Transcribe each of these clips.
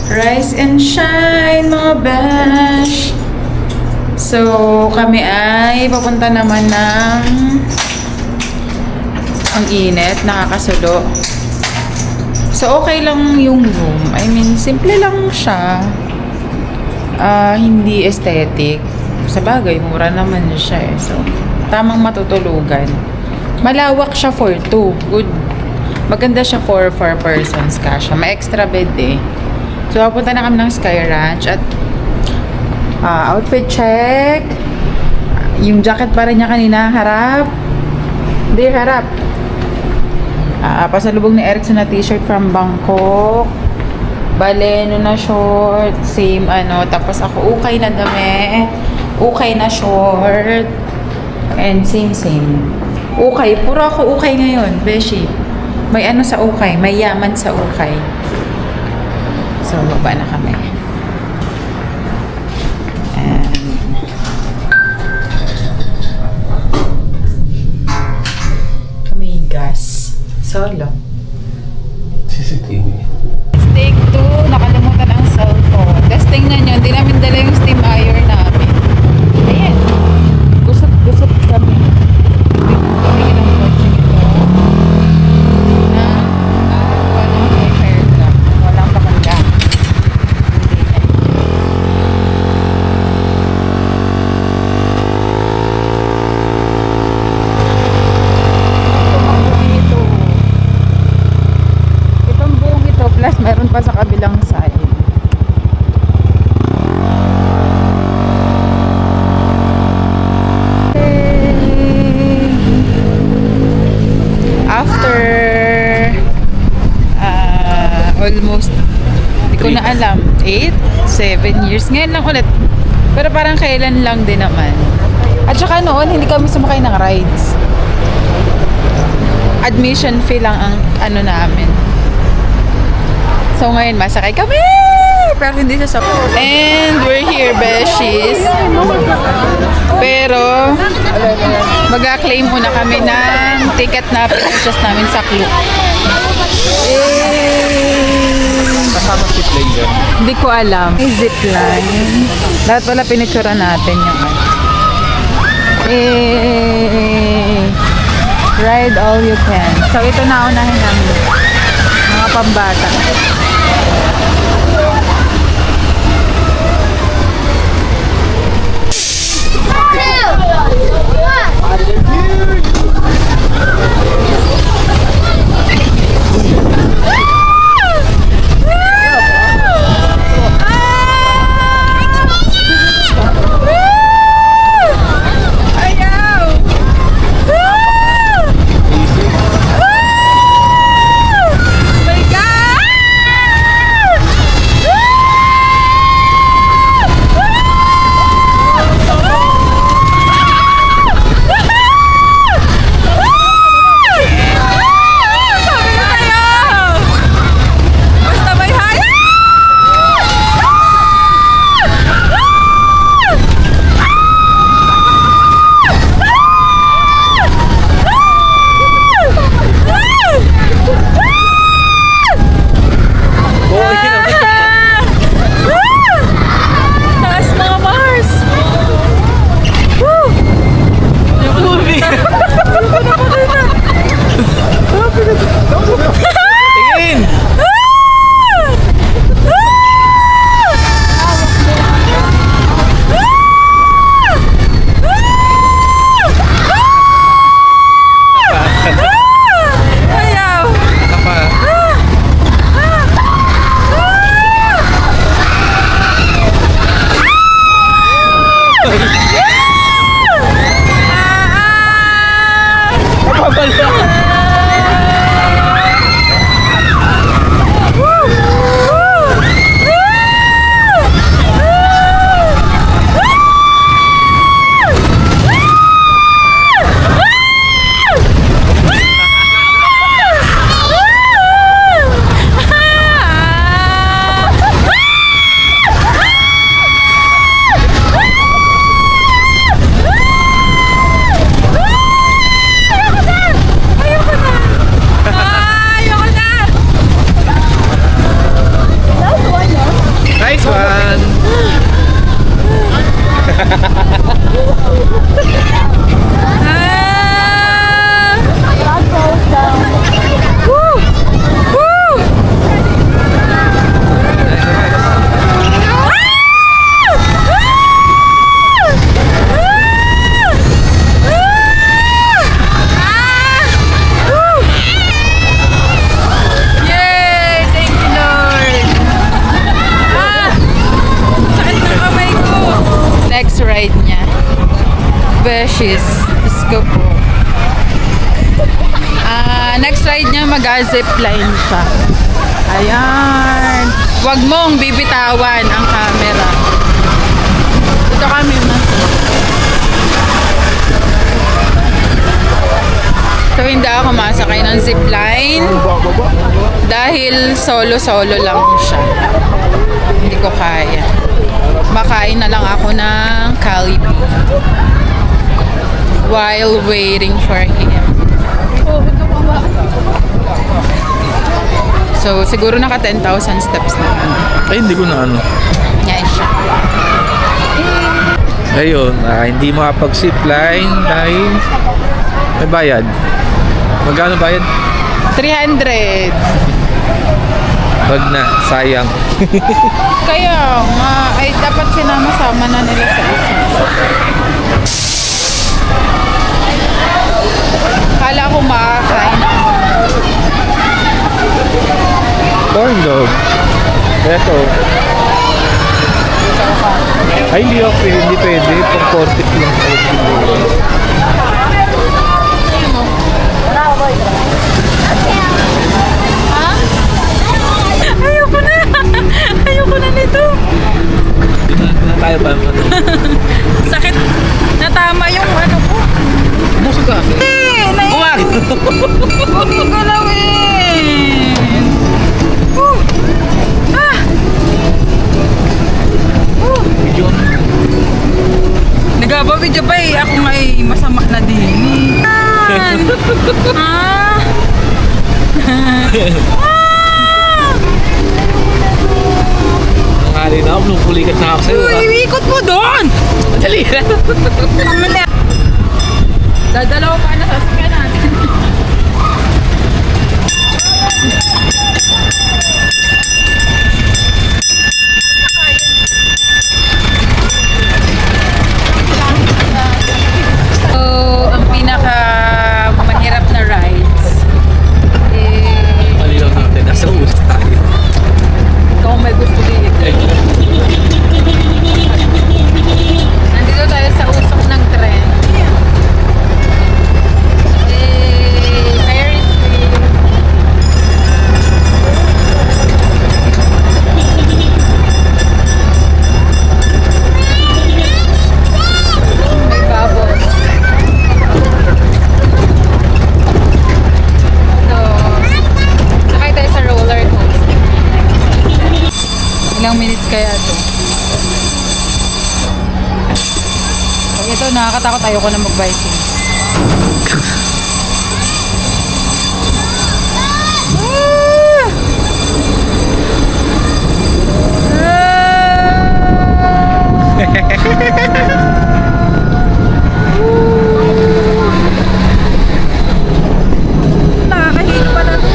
Rise and shine, mga besh! So, kami ay papunta naman ng ang init, nakakasulo. So, okay lang yung room. I mean, simple lang siya. Hindi aesthetic. Sa bagay, mura naman siya eh. So, tamang matutulugan. Malawak siya for 2. Good. Maganda siya for 4 persons kasha. May extra bed eh. So, papunta na kami ng Sky Ranch at outfit check. Yung jacket pa rin niya kanina, harap. Hindi, harap. Pasalubong ni Erickson na t-shirt from Bangkok. Baleno na short. Same ano. Tapos ako, ukay na dami. Ukay na short. And same. Ukay. Puro ako ukay ngayon, beshi. May ano sa ukay. May yaman sa ukay. So, baba na kami. And kami gas. Solo. CCTV. Take 2. Nakalimutan ang cellphone. Tapos tingnan nyo, hindi namin dala yung steam iron namin. Ayan. Gusot kami. Tingnan ang kotse ito. Walang hair lang. Walang bakanda. Itong buong ito, plus meron pa sa kabilang side. After almost hindi ko na alam 7 years ngayon lang ulit, pero parang kailan lang din naman. At saka noon hindi kami sumakay ng rides, admission fee lang ang ano namin. So ngayon masakay kami, pero hindi sa and we're here, beshies. Pero mag-claim muna kami ng ticket na pinurchase namin sa Klook. Kasama zipline dyan. Hindi ko alam. May zipline. Lahat pala pinictura natin yung ride all you can. So ito na unahin namin. Mga pambata. beaches. Diyos ko po. Next ride niya mag-zipline siya. Ayan. Huwag mong bibitawan ang camera. Dito kami na. So hindi ako masakay ng zipline dahil solo-solo lang siya. Hindi ko kaya. Makain na lang ako ng Jollibee while waiting for him. So siguro naka 10,000 steps na. Ay, hindi ko na ano. Yan siya. Ayun, hindi makapag-zipline dahil may bayad. Magkano bayad? 300. Wag na, sayang. Kaya nga, ay dapat sinama-sama na nila sa isa. Kala ko makakain ako. Corn dog. Eto. Ay, hindi okay. Hindi pwede. Pang 40 lang. Ha? Ayoko na! Ayoko na nito! Hindi na tayo ba? Sakit! Natama yung ano ko. Busog ka. Huwag! Huwag mong galawin! Yun. Nagabawidyo pa eh. Ako nga eh, masama na din. Nangali na ako nung pulikat na ako sa'yo. Iikot mo doon! Madali na. Dadalaw pa na sasakyan natin. So, ang pinaka mahirap na rides Mali lang natin. Nasa ulo tayo. ikaw may gusto dito. Nandito tayo sa usok ng tren. Ferris wheel. May bubbles. So, sakay tayo sa roller coaster. Ilang minutes kaya to? Pag ito, nakakatakot. Ayoko na mag-biking. Nakakahilo pa na to.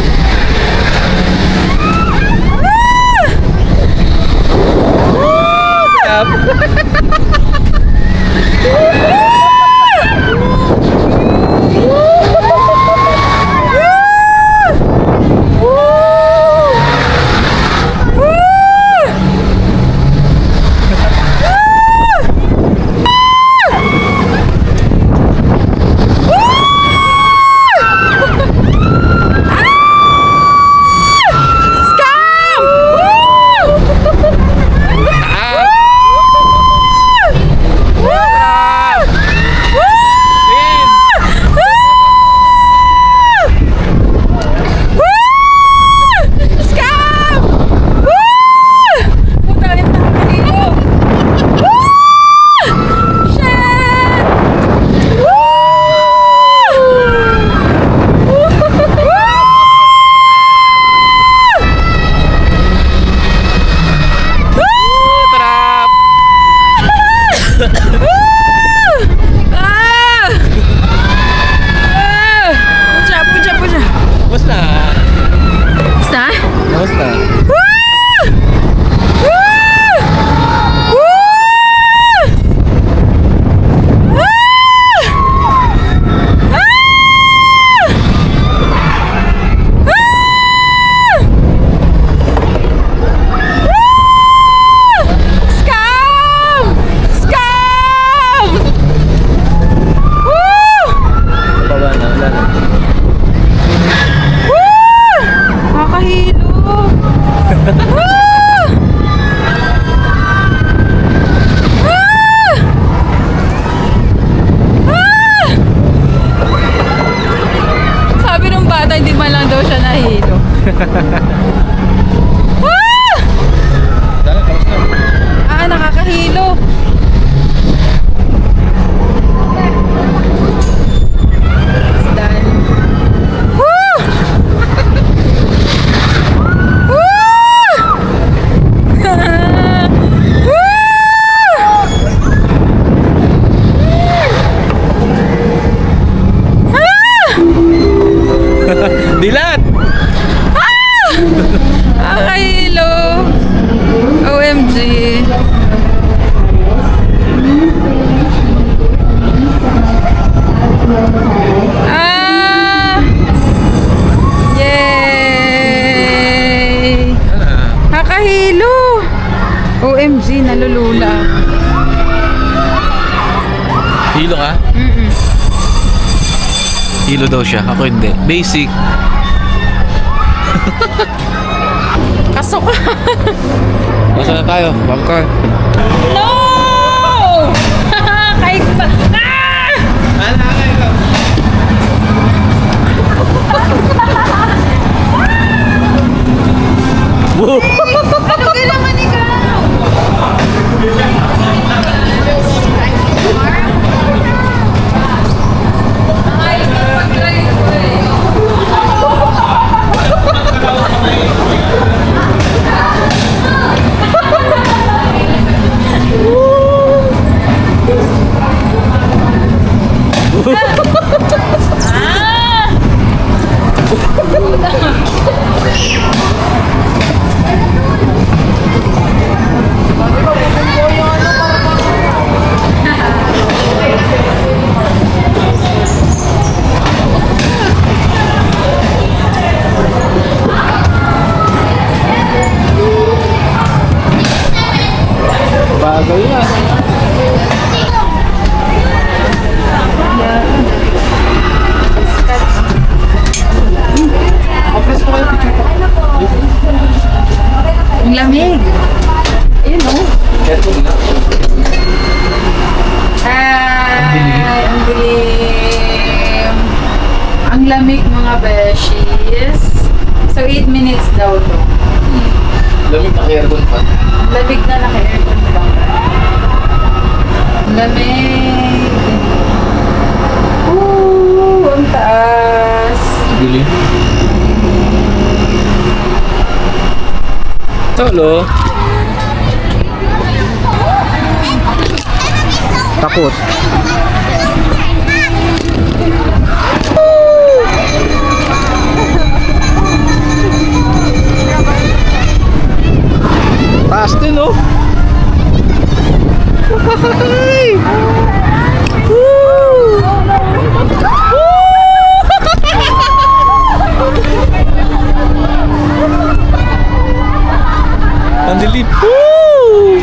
OMG, nalulula. Hilo ka? Mm-mm. Hilo daw siya. Ako hindi. Basic. Kaso ka. Basta na tayo. Popcorn. No! Kahit ba? Ah! Woo! Ano ka naman ikaw? Ayos na pag-drive ko eh. Bagay yan. Ang lamig. Ayun o. Ay, ang dilim. Ang lamig mga beshies. So 8 minutes daw to. Lamig na aircon pa. Lamig na naka-aircon pa. Lamig. Ang taas. Dilim. Tolo. Takot. Taas din, oh. Ay! Woo! Ang dilim. Woo!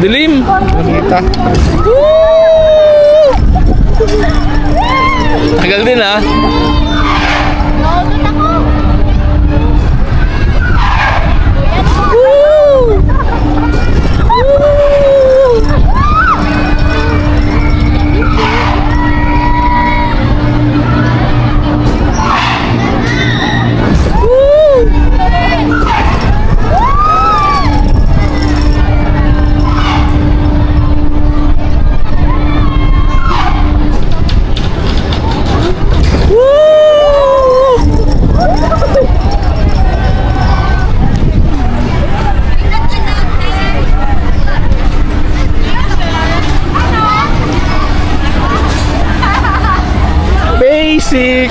Dilim. Nakita. Tagal din, ah. Basic!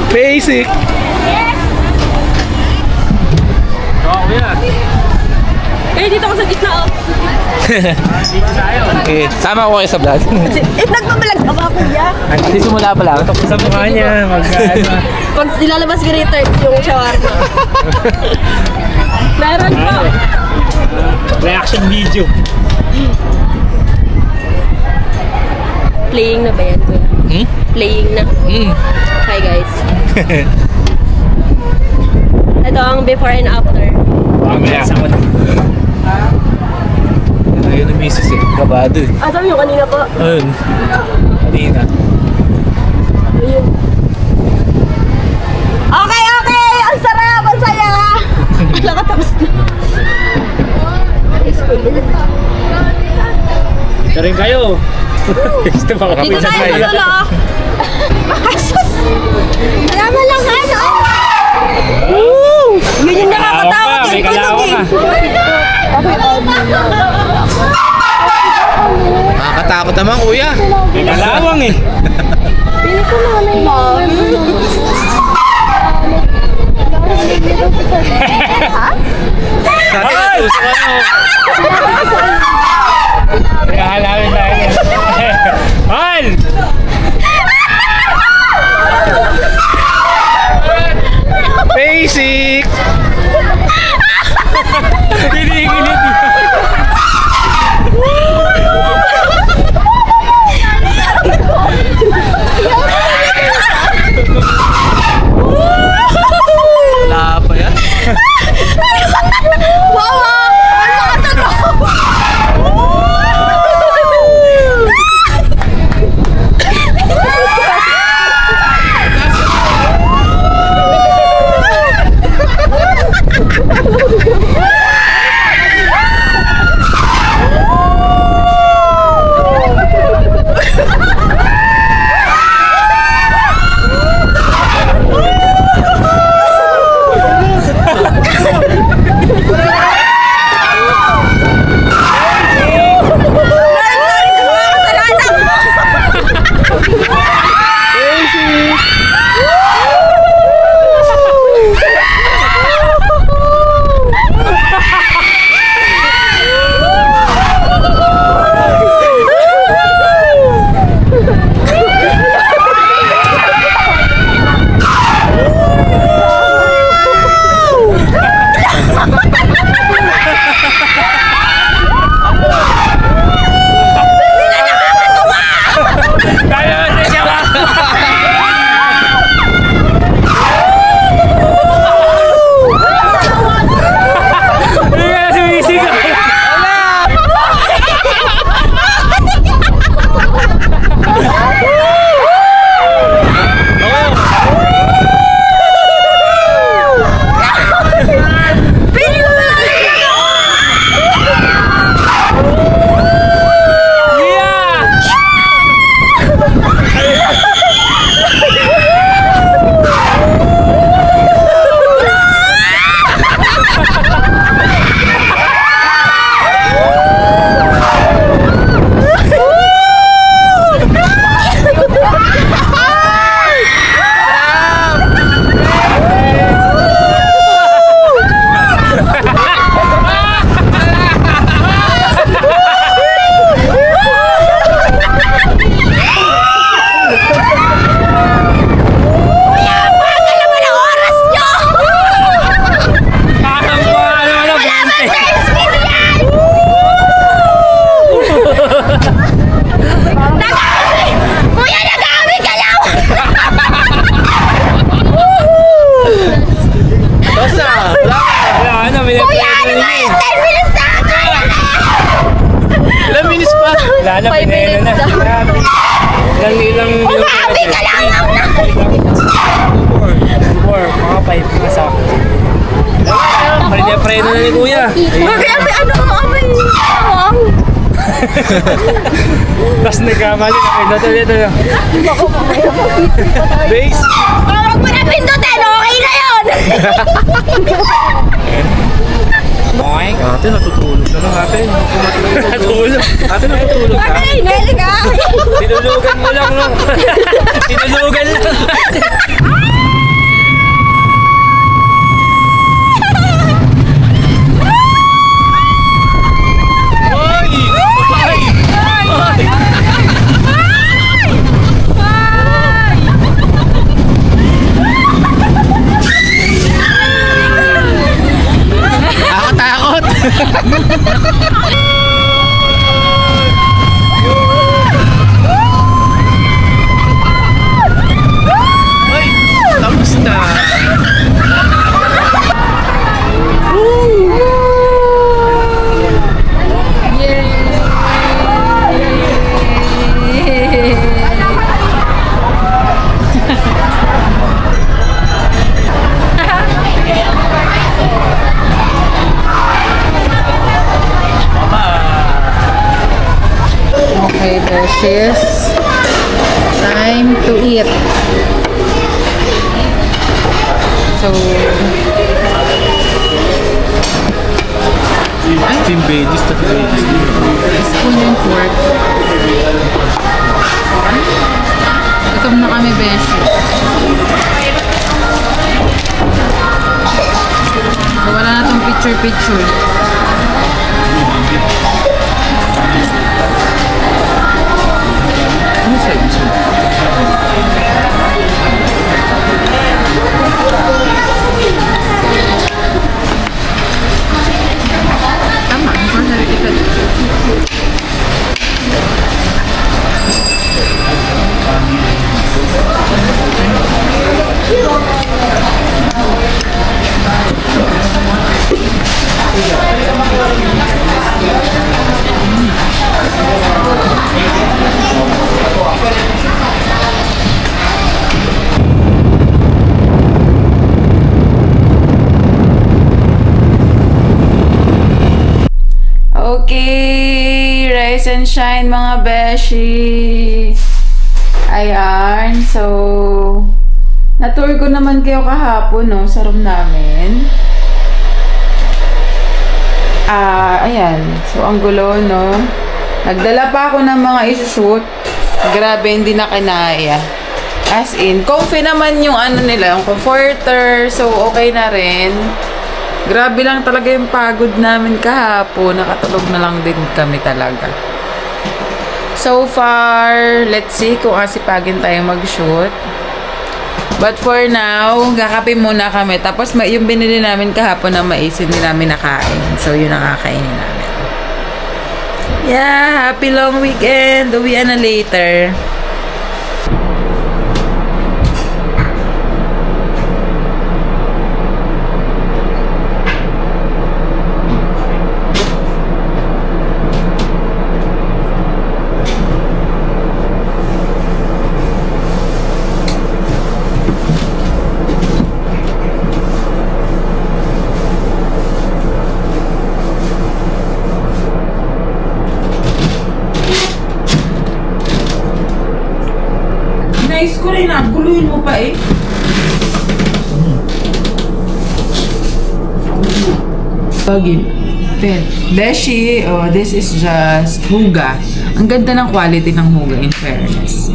Basic! Eh, dito ako sa gitna, oh. Okay, sama ko kayo sa vlog. Nagpabalag ka ba, kuya? Hindi simula pa lang. Tapos sa mukha niya. Pag nilalabas ko rin yung shawarma. Meron pa. Reaction video. Playing na ba yan, kuya? Hmm? Playing na. Hi, guys. Ito ang before and after. Mamaya. Ayun ang misis eh. Kabado eh. Ah, sabi yung kanina po. Ayun. Kanina. Ayun. Okay, okay! Ang sarap! Ang saya! Wala ka tapos na. Ito rin kayo. Gusto ba kami Dito sa tayo tayo? sa dulo. Asus! Wala mo lang ano. Yun yung nakakatakot May yung kalawang tunog Nakakatakot naman, kuya. May kalawang eh. Pili ko na ano yung Sabi na Ay! tuso ano. Kaya halawin tayo. Hal! Basic! Kinikilit yun. Wala pa yan. Wow! Ang nakatanog! Wala na, 5 pineno na. minutes na. Ilang Umabi ka lang na! 4, mga 5 na sa akin. Preno na ni kuya. Grabe, ano ang amoy? Awang. Tapos nagkamali na kayo. Ito. Base! Huwag mo na pindutin! Okay na yun! Ate, natutulog na lang ate. Natulog. Ate, natutulog na. Ay, nahili ka! Tinulugan mo lang, no? Tinulugan lang. Nakakatakot! Hoy! Beshes. Time to eat. So, Steam veggies, tabi veggies. spoon and fork. Gutom na kami, Beshes. So, wala na tong picture-picture. Ano sa isa? Tama, for heretical. Okay, rise and shine mga beshi. Ayan, so na-tour ko naman kayo kahapon, no, sa room namin. Ayan, so ang gulo, no. Nagdala pa ako ng mga isushoot. Grabe, hindi na kinaya. As in, comfy naman yung ano nila, yung comforter, so okay na rin. Grabe lang talaga yung pagod namin kahapon. Nakatulog na lang din kami talaga. So far, let's see kung asipagin tayo mag-shoot. But for now, kakape muna kami. Tapos yung binili namin kahapon na mais, hindi namin nakain. So yun ang kakainin namin. Yeah, happy long weekend. Uwian na later. Nice ko rin ah. Guluhin mo pa eh. Bagin. Beshi, oh, this is just huga. Ang ganda ng quality ng huga, in fairness.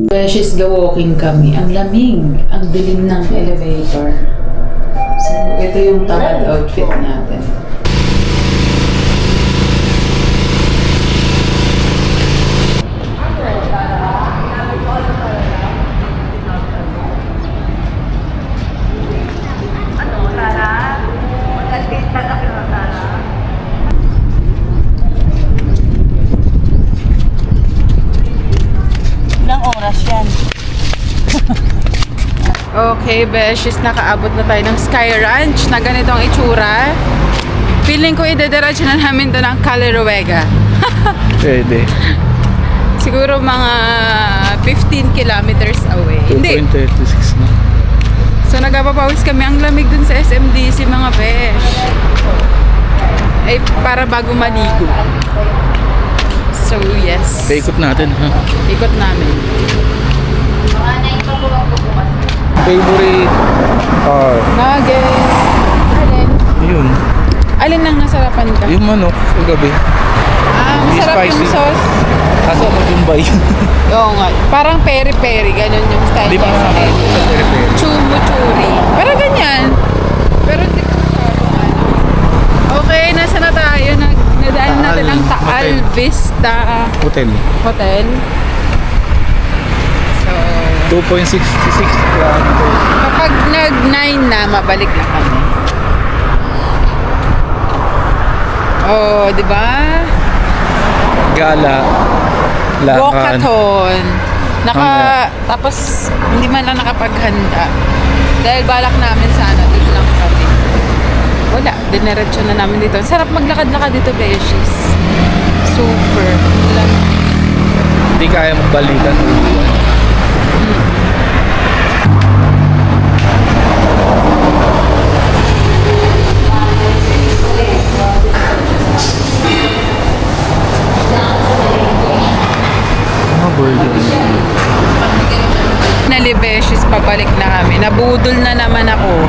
Beshies, ga-walking kami. Ang lamig. Ang dilim ng elevator. So, ito yung tamad outfit natin. Ilang oras yan? Okay, Beshies, nakaabot na tayo ng Sky Ranch na ganitong itsura. Feeling ko idediretso na namin to ng Caleruega. Pwede. Siguro mga 15 kilometers away. Hindi. 2.36 na. So nagpapawis kami. Ang lamig dun sa SMDC mga besh. Ay, para bago maligo. So, yes. Paikot natin, ha? Ikot namin. Favorite. Nugget. Alin? Yun. Alin ang nasarapan ka? Yung manok, kagabi. Masarap yung spicy. sauce. Kaso ano yung bay? Oo nga. Parang peri-peri. Ganun yung style Di ba niya sa akin. pere-pere? Chumuchuri. Parang ganyan. Pero hindi ko ano. Okay, nasa na tayo? Nadaan natin ang Taal Hotel. Vista Hotel. Hotel. So, 2.66 kilometers. kapag nag-9 na, mabalik na kami. Oh, di ba? Gala. Lakad. Walkathon. Tapos, hindi man lang nakapaghanda. Dahil balak namin sana, dito lang kami. Wala, diniretso na namin dito. Sarap maglakad-lakad dito, Beshies. Super. Lang. Hindi kaya magbalikan uwan. Nalibeshes, pabalik na kami. Nabudol na naman ako.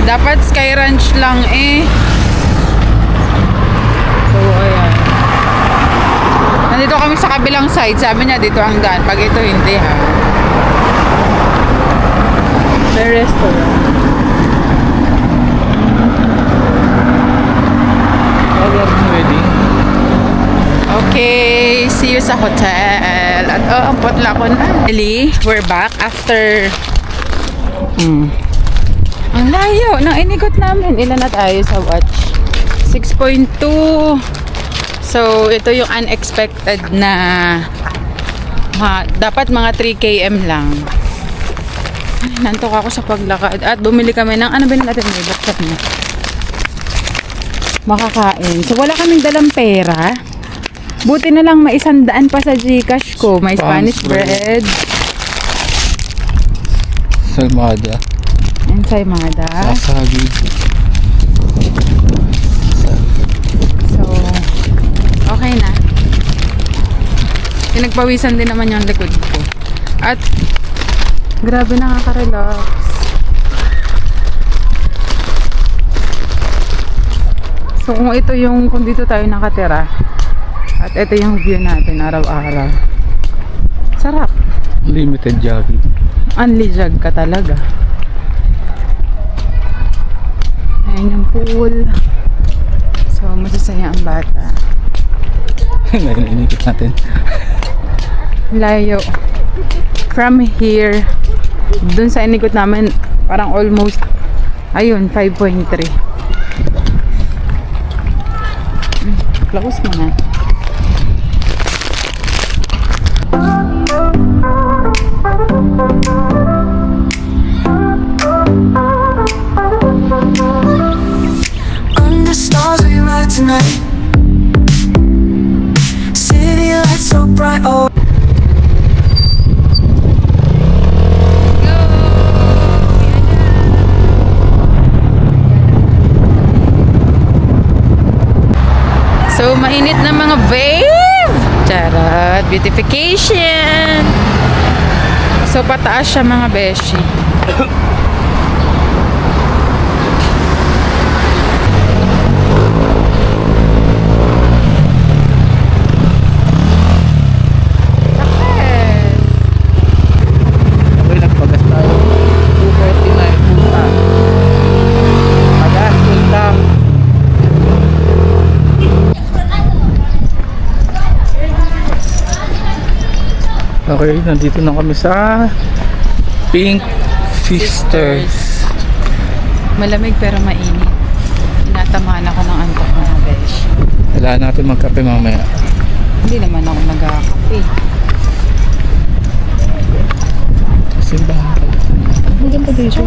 Dapat Sky Ranch lang eh. So, ayan. Nandito kami sa kabilang side. Sabi niya, dito ang daan. Pag ito, hindi ha. The restaurant. Wedding. Okay, see you sa hotel. At ang potla ko na. Really, we're back after ang layo ng inigot namin. Ilan na tayo sa watch? 6.2. So, ito yung unexpected na dapat mga 3 km lang. Ay, nantok ako sa paglakad. At bumili kami ng ano ba natin? May buksan mo. Makakain. So, wala kaming dalang pera. Buti na lang may 100 pa sa Gcash ko. May Spanish bread. Salmada. Ensaymada. Wasabi. So, okay na. Pinagpawisan din naman yung likod ko. At, grabe nakaka-relax. So, kung dito tayo nakatira, at ito yung view natin araw-araw. Sarap. Limited jogging. Unlijag ka talaga. Ayan yung pool. So, masasaya ang bata. Ngayon, inikot natin. Layo. From here, dun sa inikot namin, parang almost, ayun, 5.3. Close mo na. Under stars we ride tonight. City lights so bright. Oh. So, mainit na mga babe! Charot! Beautification! So, pataas siya mga beshi. Okay, nagpagas tayo. 249 punta. Pagas, punta. Okay, nandito na kami sa Pink Sisters. Malamig pero mainit. Inatamaan ako ng antok mga beshi. Kailangan natin magkape mamaya. Hindi naman ako nagkakape. Simbahan pala. Ang ganda dito.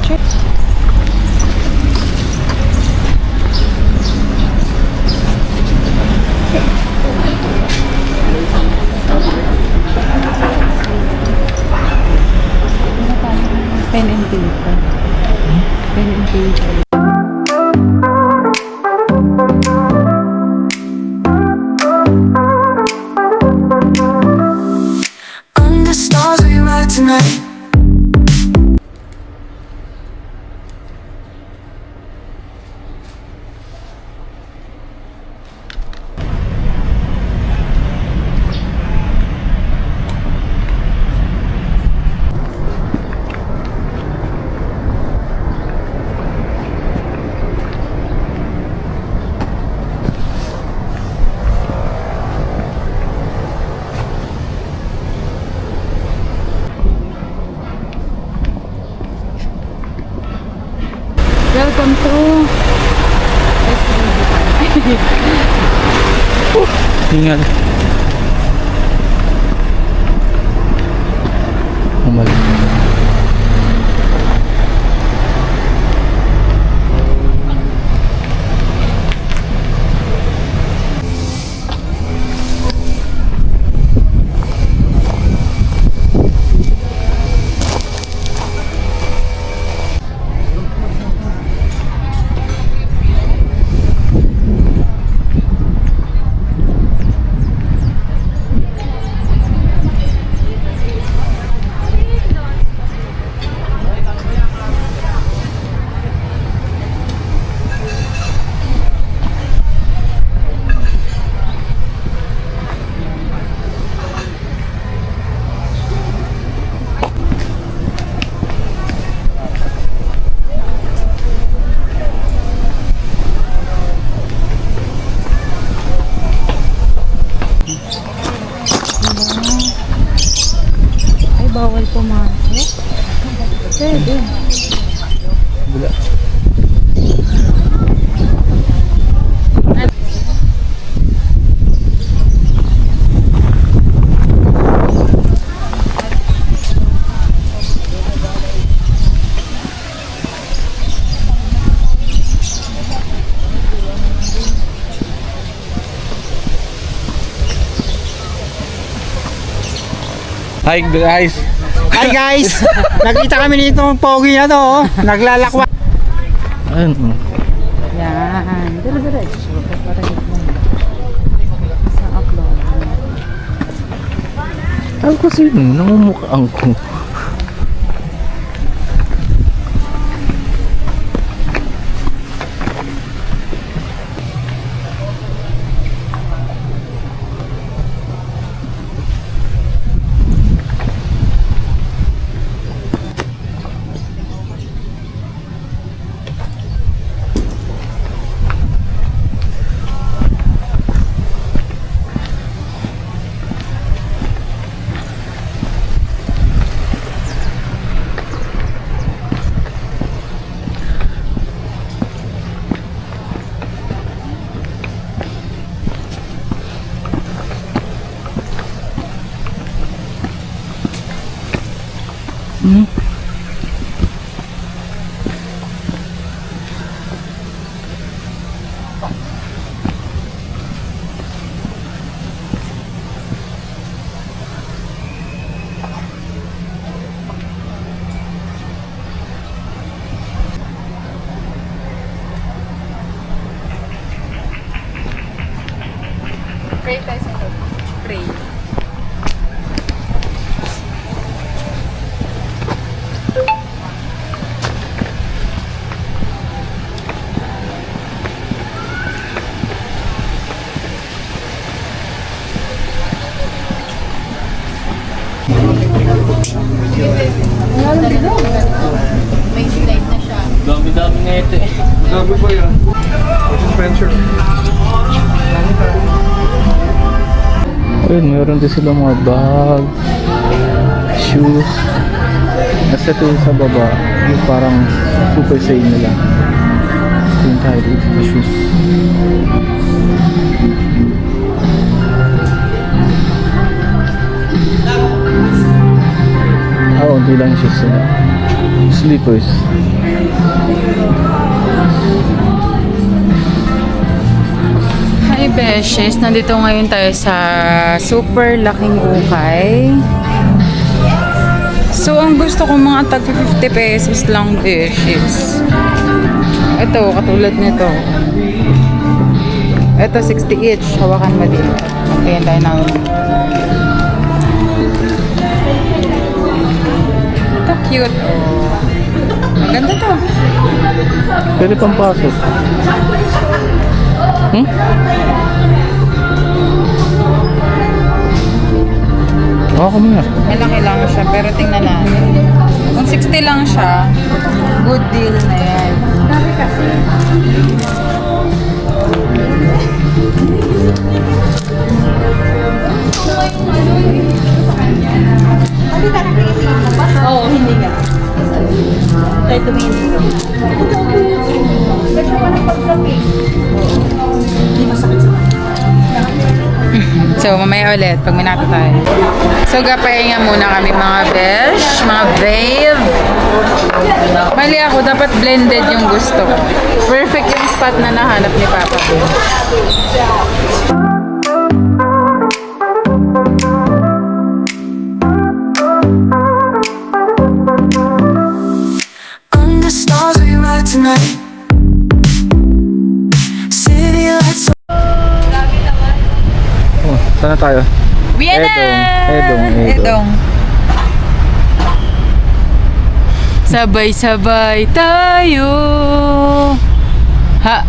Church. Pen and paper. Pen and paper. Under stars we ride tonight. Welcome to Hingal. bawal pumasok? Pwede. Wala. Hi guys! Hi guys! Nakita kami nito ng pogi na to, oh. Naglalakwa. Ayun. Oh. Yan. Dire-diretso. Sa upload. Ano kasi namumukhaan ko? Pray tayo sa loob. Pray. May slide na siya. Dami-dami na ito eh. Grabe ba yan? Adventure. Ayun, meron din sila mga bag, shoes. Nasa ito sa baba, yung parang super sale nila. Yung tayo dito sa shoes. Hindi lang shoes nila. Slippers. Hi Beshes, nandito ngayon tayo sa super laking ukay. So ang gusto ko mga tag 50 pesos lang Beshes. Ito, katulad nito. Ito 60 each, hawakan mo dito. Ayan tayo na. Ito cute. Oh. Maganda to. Pwede pang pasok. Ako muna. Malaki lang siya, pero tingnan natin. Kung 60 lang siya, good deal na yan. Sabi kasi. Oo, hindi nga. Tayo tumingin dito. Hindi masakit sa So, mamaya ulit, pag minato tayo. So, gapahinga muna kami mga besh, mga babe. Mali ako, dapat blended yung gusto ko. Perfect yung spot na nahanap ni Papa ko. Under stars we ride tonight. City lights so Oh, sana tayo? Vienna! Edong. Sabay-sabay tayo. Ha?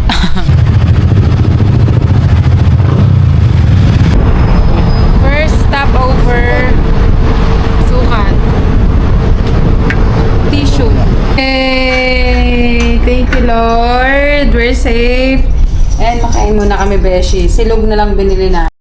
First stopover. Sukat. Tissue. Hey! Thank you, Lord. We're safe. And makain muna kami, Beshi. Silog na lang binili na.